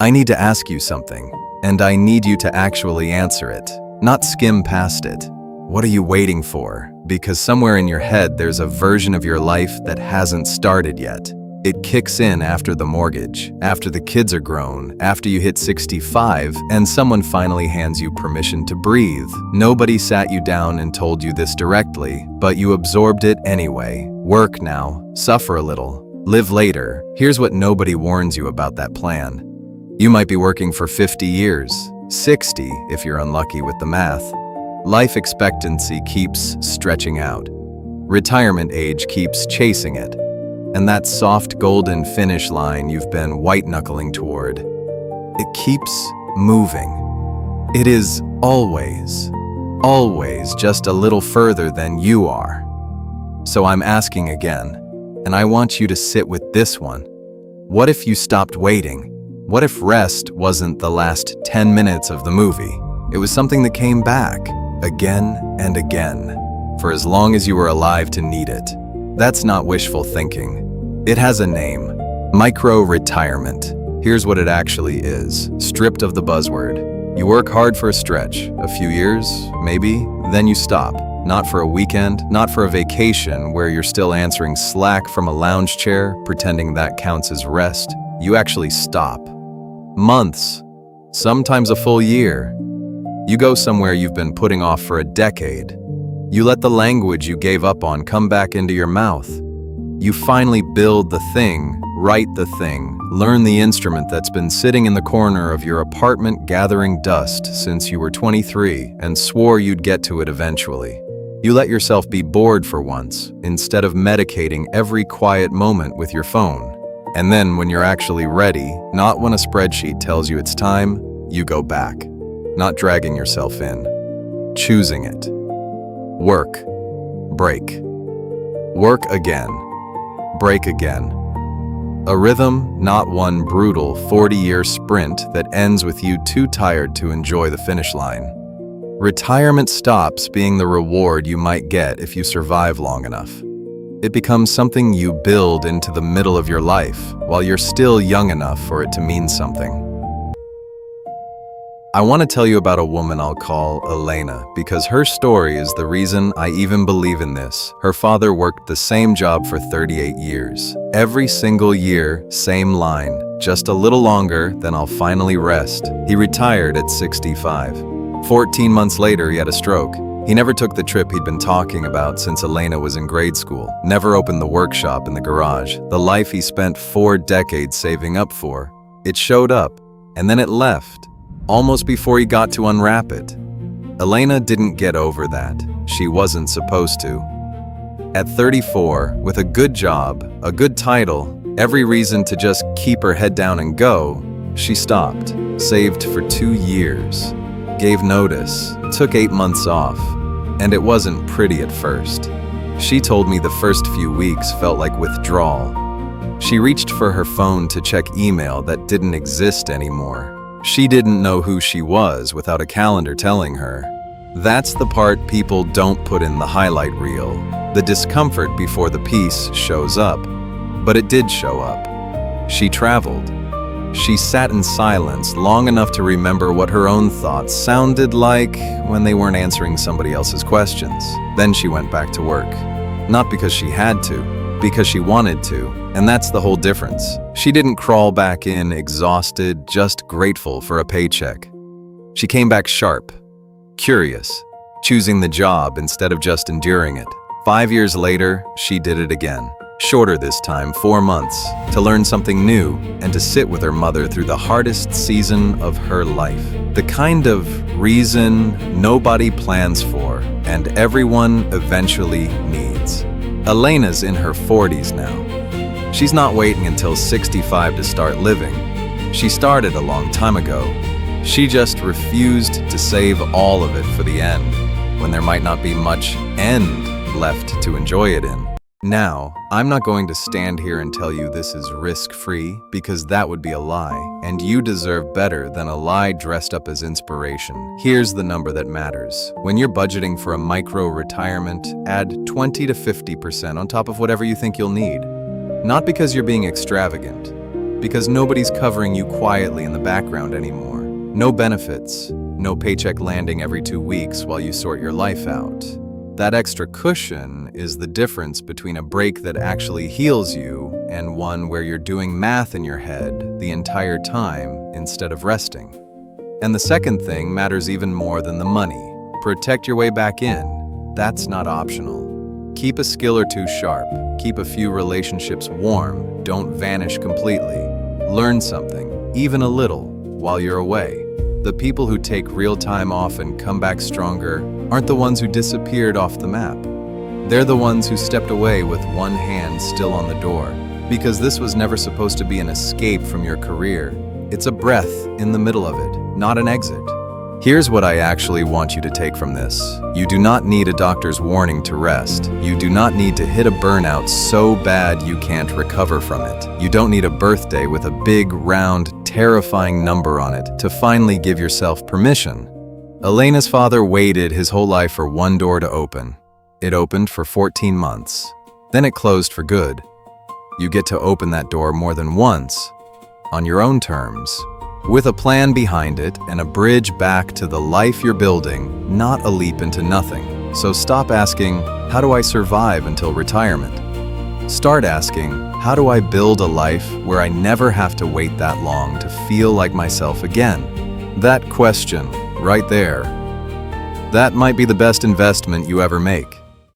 I need to ask you something, and I need you to actually answer it, not skim past it. What are you waiting for? Because somewhere in your head there's a version of your life that hasn't started yet. It kicks in after the mortgage, after the kids are grown, after you hit 65, and someone finally hands you permission to breathe. Nobody sat you down and told you this directly, but you absorbed it anyway. Work now, suffer a little, live later. Here's what nobody warns you about that plan. You might be working for 50 years, 60 if you're unlucky with the math. Life expectancy keeps stretching out. Retirement age keeps chasing it. And that soft golden finish line you've been white-knuckling toward, it keeps moving. It is always just a little further than you are. So I'm asking again, and I want you to sit with this one. What if you stopped waiting? What if rest wasn't the last 10 minutes of the movie? It was something that came back, again and again, for as long as you were alive to need it. That's not wishful thinking. It has a name, micro-retirement. Here's what it actually is, stripped of the buzzword. You work hard for a stretch, a few years, maybe, then you stop. Not for a weekend, not for a vacation where you're still answering Slack from a lounge chair, pretending that counts as rest. You actually stop. Months, sometimes a full year. You go somewhere you've been putting off for a decade. You let the language you gave up on come back into your mouth. You finally build the thing, write the thing, learn the instrument that's been sitting in the corner of your apartment gathering dust since you were 23 and swore you'd get to it eventually. You let yourself be bored for once, instead of medicating every quiet moment with your phone. And then when you're actually ready, not when a spreadsheet tells you it's time, you go back. Not dragging yourself in. Choosing it. Work. Break. Work again. Break again. A rhythm, not one brutal 40-year sprint that ends with you too tired to enjoy the finish line. Retirement stops being the reward you might get if you survive long enough. It becomes something you build into the middle of your life while you're still young enough for it to mean something. I want to tell you about a woman I'll call Elena because her story is the reason I even believe in this. Her father worked the same job for 38 years. Every single year, same line, just a little longer, then I'll finally rest. He retired at 65. 14 months later, he had a stroke. He never took the trip he'd been talking about since Elena was in grade school, never opened the workshop in the garage, the life he spent 4 decades saving up for. It showed up, and then it left. Almost before he got to unwrap it. Elena didn't get over that. She wasn't supposed to. At 34, with a good job, a good title, every reason to just keep her head down and go, she stopped, saved for 2 years, gave notice, took 8 months off, and it wasn't pretty at first. She told me the first few weeks felt like withdrawal. She reached for her phone to check email that didn't exist anymore. She didn't know who she was without a calendar telling her. That's the part people don't put in the highlight reel. The discomfort before the peace shows up. But it did show up. She traveled. She sat in silence long enough to remember what her own thoughts sounded like when they weren't answering somebody else's questions. Then she went back to work. Not because she had to, because she wanted to. And that's the whole difference. She didn't crawl back in exhausted, just grateful for a paycheck. She came back sharp, curious, choosing the job instead of just enduring it. 5 years later, she did it again. Shorter this time, 4 months, to learn something new and to sit with her mother through the hardest season of her life. The kind of reason nobody plans for and everyone eventually needs. Elena's in her 40s now. She's not waiting until 65 to start living. She started a long time ago. She just refused to save all of it for the end, when there might not be much end left to enjoy it in. Now, I'm not going to stand here and tell you this is risk-free, because that would be a lie, and you deserve better than a lie dressed up as inspiration. Here's the number that matters. When you're budgeting for a micro-retirement, add 20 to 50% on top of whatever you think you'll need. Not because you're being extravagant, because nobody's covering you quietly in the background anymore. No benefits, no paycheck landing every 2 weeks while you sort your life out. That extra cushion is the difference between a break that actually heals you and one where you're doing math in your head the entire time instead of resting. And the second thing matters even more than the money. Protect your way back in. That's not optional. Keep a skill or two sharp. Keep a few relationships warm. Don't vanish completely. Learn something, even a little, while you're away. The people who take real time off and come back stronger aren't the ones who disappeared off the map. They're the ones who stepped away with one hand still on the door, because this was never supposed to be an escape from your career. It's a breath in the middle of it, not an exit. Here's what I actually want you to take from this. You do not need a doctor's warning to rest. You do not need to hit a burnout so bad you can't recover from it. You don't need a birthday with a big, round, terrifying number on it to finally give yourself permission. Elena's father waited his whole life for one door to open. It opened for 14 months. Then it closed for good. You get to open that door more than once, on your own terms, with a plan behind it and a bridge back to the life you're building, not a leap into nothing. So stop asking, how do I survive until retirement? Start asking, how do I build a life where I never have to wait that long to feel like myself again? That question, right there, that might be the best investment you ever make.